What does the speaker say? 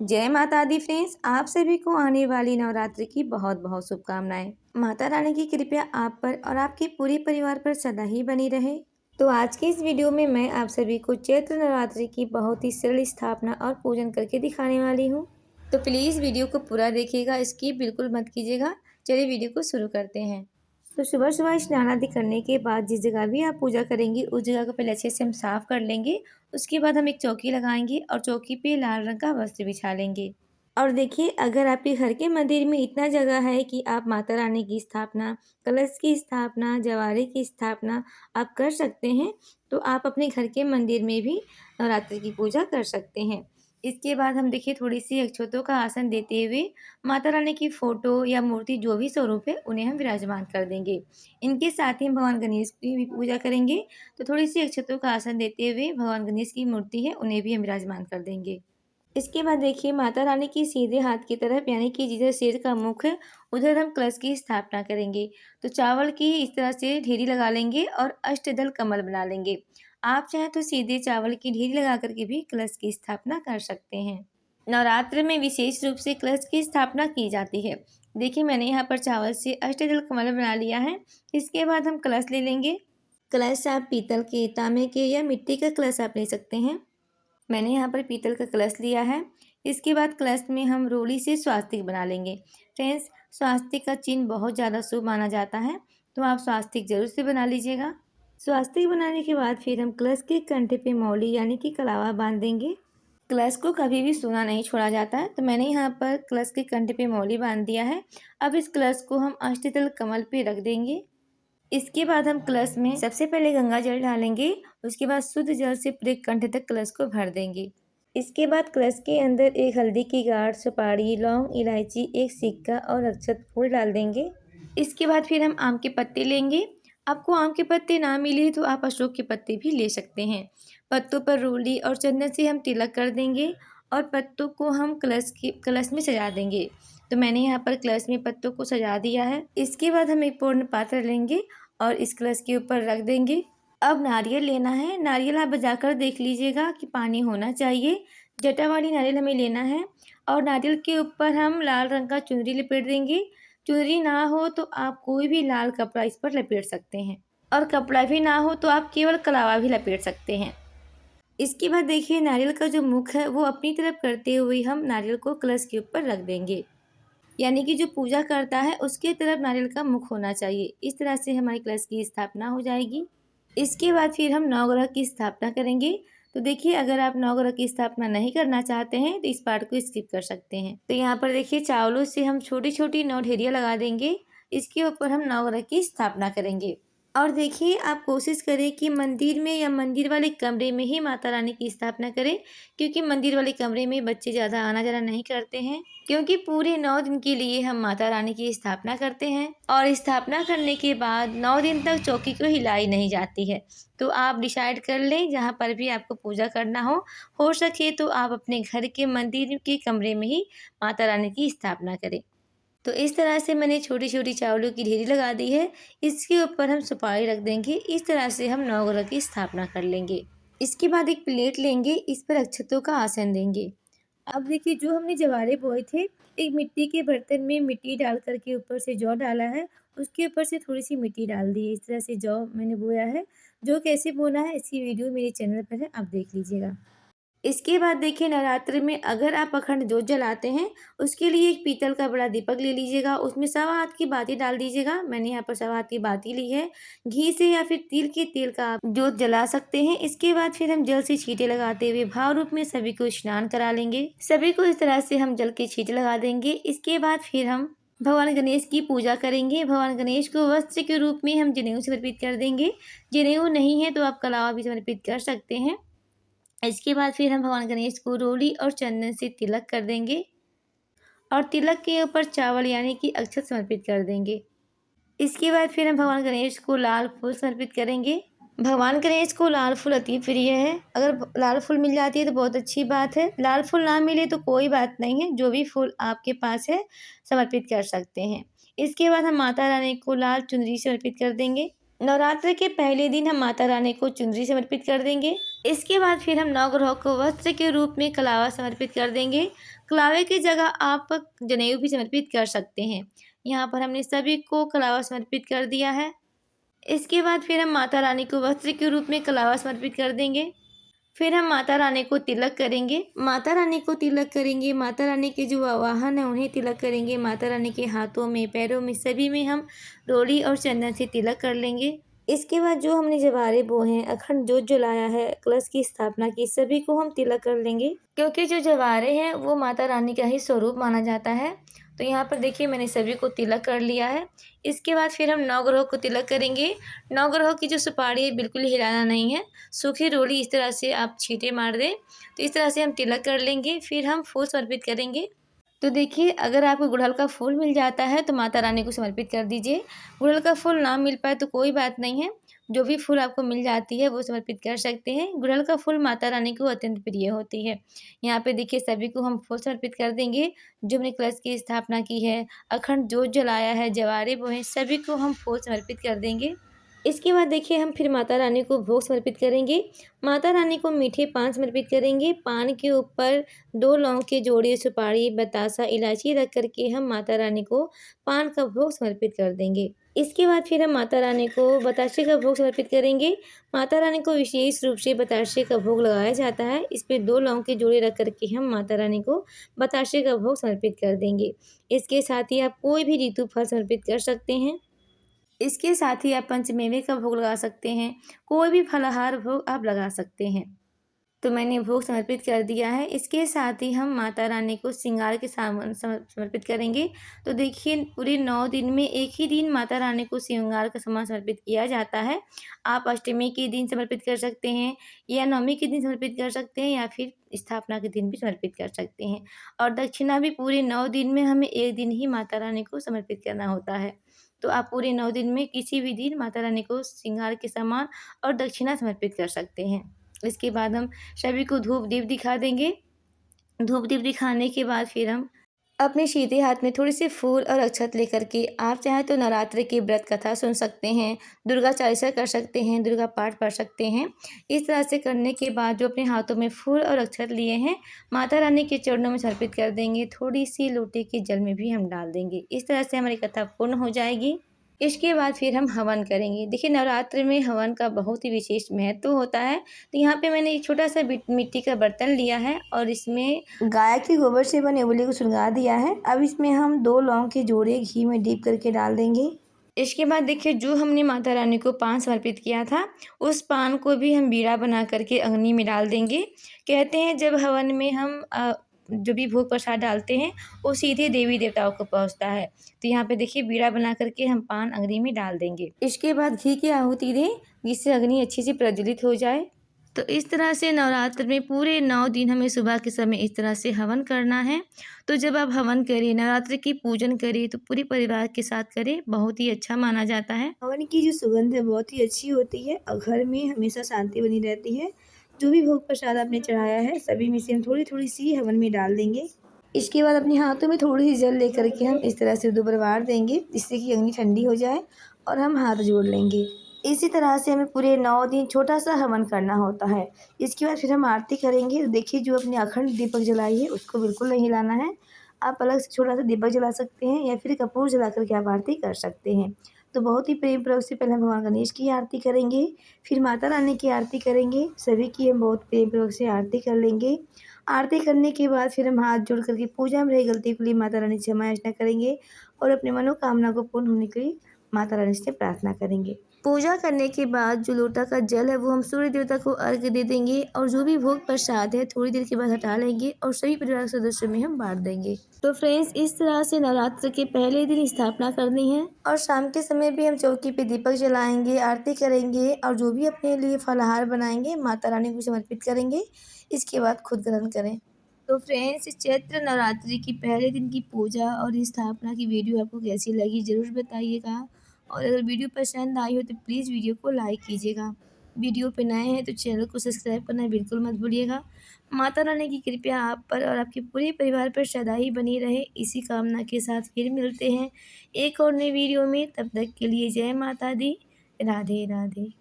जय माता दी फ्रेंड्स, आप सभी को आने वाली नवरात्रि की बहुत बहुत शुभकामनाएं। माता रानी की कृपया आप पर और आपके पूरे परिवार पर सदा ही बनी रहे। तो आज के इस वीडियो में मैं आप सभी को चैत्र नवरात्रि की बहुत ही सरल स्थापना और पूजन करके दिखाने वाली हूँ। तो प्लीज़ वीडियो को पूरा देखिएगा, स्किप बिल्कुल मत कीजिएगा। चलिए वीडियो को शुरू करते हैं। तो सुबह सुबह स्नान आदि करने के बाद जिस जगह भी आप पूजा करेंगे उस जगह को पहले अच्छे से हम साफ कर लेंगे। उसके बाद हम एक चौकी लगाएंगे और चौकी पे लाल रंग का वस्त्र बिछा लेंगे। और देखिए, अगर आपके घर के मंदिर में इतना जगह है कि आप माता रानी की स्थापना, कलश की स्थापना, जवारे की स्थापना आप कर सकते हैं, तो आप अपने घर के मंदिर में भी नवरात्रि की पूजा कर सकते हैं। इसके बाद हम देखिए थोड़ी सी अक्षतों का आसन देते हुए माता रानी की फोटो या मूर्ति जो भी स्वरूप है उन्हें हम विराजमान कर देंगे। इनके साथ ही हम भगवान गणेश की भी पूजा करेंगे। तो थोड़ी सी अक्षतों का आसन देते हुए भगवान गणेश की मूर्ति है उन्हें भी हम विराजमान कर देंगे। इसके बाद देखिए माता रानी की सीधे हाथ की तरफ यानी कि जिधर शेर का मुख है उधर हम कलश की स्थापना करेंगे। तो चावल की इस तरह से ढेरी लगा लेंगे और अष्टदल कमल बना लेंगे। आप चाहें तो सीधे चावल की ढेरी लगा करके भी कलश की स्थापना कर सकते हैं। नवरात्र में विशेष रूप से कलश की स्थापना की जाती है। देखिए मैंने यहाँ पर चावल से अष्टदल कमल बना लिया है। इसके बाद हम कलश ले लेंगे। कलश आप पीतल के, तांबे के या मिट्टी का कलश आप ले सकते हैं। मैंने यहाँ पर पीतल का कलश लिया है। इसके बाद कलश में हम रोली से स्वास्तिक बना लेंगे। फ्रेंड्स, स्वास्तिक का चिन्ह बहुत ज़्यादा शुभ माना जाता है, तो आप स्वास्तिक जरूर से बना लीजिएगा। स्वास्तिक बनाने के बाद फिर हम कलश के कंठे पे मौली यानी कि कलावा बांध देंगे। कलश को कभी भी सूना नहीं छोड़ा जाता है, तो मैंने यहाँ पर कलश के कंठे पे मौली बांध दिया है। अब इस कलश को हम अष्टदल कमल पे रख देंगे। इसके बाद हम कलश में सबसे पहले गंगा जल डालेंगे। उसके बाद शुद्ध जल से पूरे कंठ तक कलश को भर देंगे। इसके बाद कलश के अंदर एक हल्दी की गांठ, सुपारी, लौंग, इलायची, एक सिक्का और अक्षत फूल डाल देंगे। इसके बाद फिर हम आम के पत्ते लेंगे। आपको आम के पत्ते ना मिले तो आप अशोक के पत्ते भी ले सकते हैं। पत्तों पर रोली और चंदन से हम तिलक कर देंगे और पत्तों को हम कलश में सजा देंगे। तो मैंने यहाँ पर कलश में पत्तों को सजा दिया है। इसके बाद हम एक पूर्ण पात्र लेंगे और इस कलश के ऊपर रख देंगे। अब नारियल लेना है। नारियल आप बजाकर देख लीजिएगा कि पानी होना चाहिए। जटा वाली नारियल हमें लेना है और नारियल के ऊपर हम लाल रंग का चुनरी लपेट देंगे। चुनरी ना हो तो आप कोई भी लाल कपड़ा इस पर लपेट सकते हैं और कपड़ा भी ना हो तो आप केवल कलावा भी लपेट सकते हैं। इसके बाद देखिए नारियल का जो मुख है वो अपनी तरफ करते हुए हम नारियल को कलश के ऊपर रख देंगे। यानी कि जो पूजा करता है उसके तरफ नारियल का मुख होना चाहिए। इस तरह से हमारी कलश की स्थापना हो जाएगी। इसके बाद फिर हम नवग्रह की स्थापना करेंगे। तो देखिए अगर आप नवग्रह की स्थापना नहीं करना चाहते हैं तो इस पार्ट को स्किप कर सकते हैं। तो यहाँ पर देखिए चावलों से हम छोटी छोटी नौ ढेरियाँ लगा देंगे। इसके ऊपर हम नवग्रह की स्थापना करेंगे। और देखिए आप कोशिश करें कि मंदिर में या मंदिर वाले कमरे में ही माता रानी की स्थापना करें, क्योंकि मंदिर वाले कमरे में बच्चे ज़्यादा आना जाना नहीं करते हैं। क्योंकि पूरे 9 दिन के लिए हम माता रानी की स्थापना करते हैं और स्थापना करने के बाद 9 दिन तक चौकी को हिलाई नहीं जाती है। तो आप डिसाइड कर लें जहाँ पर भी आपको पूजा करना हो सके तो आप अपने घर के मंदिर के कमरे में ही माता रानी की स्थापना करें। तो इस तरह से मैंने छोटी छोटी चावलों की ढेरी लगा दी है। इसके ऊपर हम सुपारी रख देंगे। इस तरह से हम नवग्रह की स्थापना कर लेंगे। इसके बाद एक प्लेट लेंगे, इस पर अक्षतों का आसन देंगे। अब देखिए जो हमने जवारे बोए थे, एक मिट्टी के बर्तन में मिट्टी डाल करके ऊपर से जौ डाला है, उसके ऊपर से थोड़ी सी मिट्टी डाल दी है। इस तरह से जौ मैंने बोया है। जौ कैसे बोना है इसकी वीडियो मेरे चैनल पर है, आप देख लीजिएगा। इसके बाद देखिए नवरात्रि में अगर आप अखंड जोत जलाते हैं उसके लिए एक पीतल का बड़ा दीपक ले लीजिएगा। उसमें सवा हाथ की बाती डाल दीजिएगा। मैंने यहाँ पर सवा हाथ की बाती ली है। घी से या फिर तिल के तेल का आप जोत जला सकते हैं। इसके बाद फिर हम जल से छींटे लगाते हुए भाव रूप में सभी को स्नान करा लेंगे। सभी को इस तरह से हम जल के छींटे लगा देंगे। इसके बाद फिर हम भगवान गणेश की पूजा करेंगे। भगवान गणेश को वस्त्र के रूप में हम जनेऊ समर्पित कर देंगे। जनेऊ नहीं है तो आप कलावा भी समर्पित कर सकते हैं। इसके बाद फिर हम भगवान गणेश को रोली और चंदन से तिलक कर देंगे और तिलक के ऊपर चावल यानी कि अक्षत समर्पित कर देंगे। इसके बाद फिर हम भगवान गणेश को लाल फूल समर्पित करेंगे। भगवान गणेश को लाल फूल अति प्रिय है। अगर लाल फूल मिल जाती है तो बहुत अच्छी बात है। लाल फूल ना मिले तो कोई बात नहीं है, जो भी फूल आपके पास है समर्पित कर सकते हैं। इसके बाद हम माता रानी को लाल चुनरी समर्पित कर देंगे। नवरात्र के पहले दिन हम माता रानी को चुनरी समर्पित कर देंगे। इसके बाद फिर हम नवग्रहों को वस्त्र के रूप में कलावा समर्पित कर देंगे। कलावे की जगह आप जनेऊ भी समर्पित कर सकते हैं। यहाँ पर हमने सभी को कलावा समर्पित कर दिया है। इसके बाद फिर हम माता रानी को वस्त्र के रूप में कलावा समर्पित कर देंगे। फिर हम माता रानी को तिलक करेंगे। माता रानी को तिलक करेंगे, माता रानी के जो वाहन है उन्हें तिलक करेंगे। माता रानी के हाथों में, पैरों में, सभी में हम रोली और चंदन से तिलक कर लेंगे। इसके बाद जो हमने जवारे बोए हैं, अखंड जोत जलाया है, कलश की स्थापना की, सभी को हम तिलक कर लेंगे, क्योंकि जो जवारे हैं वो माता रानी का ही स्वरूप माना जाता है। तो यहाँ पर देखिए मैंने सभी को तिलक कर लिया है। इसके बाद फिर हम नवग्रह को तिलक करेंगे। नवग्रह की जो सुपारी है बिल्कुल हिलाना नहीं है, सूखी रोली इस तरह से आप छींटे मार दें, तो इस तरह से हम तिलक कर लेंगे। फिर हम फूल समर्पित करेंगे। तो देखिए अगर आपको गुड़हल का फूल मिल जाता है तो माता रानी को समर्पित कर दीजिए। गुड़हल का फूल ना मिल पाए तो कोई बात नहीं है, जो भी फूल आपको मिल जाती है वो समर्पित कर सकते हैं। गुड़हल का फूल माता रानी को अत्यंत प्रिय होती है। यहाँ पे देखिए सभी को हम फूल समर्पित कर देंगे। जो हमने कलश की स्थापना की है, अखंड जोत जलाया है, जवारे बोए हैं, सभी को हम फूल समर्पित कर देंगे। इसके बाद देखिए हम फिर माता रानी को भोग समर्पित करेंगे। माता रानी को मीठे पान समर्पित करेंगे। पान के ऊपर 2 लौंग के जोड़े, सुपारी, बतासा, इलायची रख करके हम माता रानी को पान का भोग समर्पित कर देंगे। इसके बाद फिर हम माता रानी को बताशे का भोग समर्पित करेंगे। माता रानी को विशेष रूप से बताशे का भोग लगाया जाता है। इस पे 2 लौंग के जोड़े रख करके हम माता रानी को बताशे का भोग समर्पित कर देंगे। इसके साथ ही आप कोई भी ऋतु फल समर्पित कर सकते हैं। इसके साथ ही आप पंचमेवे का भोग लगा सकते हैं। कोई भी फलाहार भोग आप लगा सकते हैं। तो मैंने भोग समर्पित कर दिया है। इसके साथ ही हम माता रानी को श्रृंगार के सामान समर्पित करेंगे। तो देखिए पूरे 9 दिन में एक ही दिन माता रानी को श्रृंगार का सामान समर्पित किया जाता है। आप अष्टमी के दिन समर्पित कर सकते हैं, या नवमी के दिन समर्पित कर सकते हैं, या फिर स्थापना के दिन भी समर्पित कर सकते हैं। और दक्षिणा भी पूरे 9 दिन में हमें एक दिन ही माता रानी को समर्पित करना होता है। तो आप पूरे 9 दिन में किसी भी दिन माता रानी को श्रृंगार के सामान और दक्षिणा समर्पित कर सकते हैं। इसके बाद हम सभी को धूप दीप दिखा देंगे। धूप दीप दिखाने के बाद फिर हम अपने सीधे हाथ में थोड़े से फूल और अक्षत लेकर के आप चाहें तो नवरात्रि की व्रत कथा सुन सकते हैं, दुर्गा चालीसा कर सकते हैं, दुर्गा पाठ पढ़ सकते हैं। इस तरह से करने के बाद जो अपने हाथों में फूल और अक्षत लिए हैं माता रानी के चरणों में समर्पित कर देंगे। थोड़ी सी लोटे के जल में भी हम डाल देंगे। इस तरह से हमारी कथा पूर्ण हो जाएगी। इसके बाद फिर हम हवन करेंगे। देखिए नवरात्र में हवन का बहुत ही विशेष महत्व होता है। तो यहाँ पे मैंने एक छोटा सा मिट्टी का बर्तन लिया है और इसमें गाय के गोबर से बने उबले को श्रृंगार दिया है। अब इसमें हम 2 लौंग के जोड़े घी में डीप करके डाल देंगे। इसके बाद देखिए जो हमने माता रानी को पान समर्पित किया था उस पान को भी हम बीड़ा बना करके अग्नि में डाल देंगे। कहते हैं जब हवन में हम जो भी भोग प्रसाद डालते हैं वो सीधे देवी देवताओं को पहुंचता है। तो यहाँ पे देखिए बीड़ा बना करके हम पान अग्नि में डाल देंगे। इसके बाद घी की आहुति दें जिससे अग्नि अच्छी से प्रज्वलित हो जाए। तो इस तरह से नवरात्र में पूरे 9 दिन हमें सुबह के समय इस तरह से हवन करना है। तो जब आप हवन करें, नवरात्र की पूजन करें तो पूरे परिवार के साथ करें, बहुत ही अच्छा माना जाता है। हवन की जो सुगंध है बहुत ही अच्छी होती है और घर में हमेशा शांति बनी रहती है। जो भी भोग प्रसाद आपने चढ़ाया है सभी में से हम थोड़ी थोड़ी सी हवन में डाल देंगे। इसके बाद अपने हाथों में थोड़ी सी जल लेकर के हम इस तरह से दोबार देंगे जिससे कि अग्नि ठंडी हो जाए और हम हाथ जोड़ लेंगे। इसी तरह से हमें पूरे 9 दिन छोटा सा हवन करना होता है। इसके बाद फिर हम आरती करेंगे। तो देखिए जो अपने अखंड दीपक जलाई है उसको बिल्कुल नहीं हिलाना है। आप अलग से छोटा सा दीपक जला सकते हैं या फिर कपूर जला करके आप आरती कर सकते हैं। तो बहुत ही प्रेम पूर्वक से पहले हम भगवान गणेश की आरती करेंगे, फिर माता रानी की आरती करेंगे। सभी की हम बहुत प्रेम पूर्वक से आरती कर लेंगे। आरती करने के बाद फिर हम हाथ जोड़ करके पूजा में रही गलती के लिए माता रानी से क्षमा याचना करेंगे और अपनी मनोकामना को पूर्ण होने के लिए माता रानी से प्रार्थना करेंगे। पूजा करने के बाद जो लोटा का जल है वो हम सूर्य देवता को अर्घ्य दे देंगे और जो भी भोग प्रसाद है थोड़ी देर के बाद हटा लेंगे और सभी परिवार के सदस्यों में हम बांट देंगे। तो फ्रेंड्स इस तरह से नवरात्र के पहले दिन स्थापना करनी है और शाम के समय भी हम चौकी पे दीपक जलाएंगे, आरती करेंगे और जो भी अपने लिए फलाहार बनाएंगे माता रानी को समर्पित करेंगे। इसके बाद खुद ग्रहण करें। तो फ्रेंड्स चैत्र नवरात्रि की पहले दिन की पूजा और स्थापना की वीडियो आपको कैसी लगी ज़रूर बताइएगा और अगर वीडियो पसंद आई हो तो प्लीज़ वीडियो को लाइक कीजिएगा। वीडियो पे नए हैं तो चैनल को सब्सक्राइब करना बिल्कुल मत भूलिएगा। माता रानी की कृपया आप पर और आपके पूरे परिवार पर सदा ही बनी रहे, इसी कामना के साथ फिर मिलते हैं एक और नई वीडियो में। तब तक के लिए जय माता दी। राधे राधे।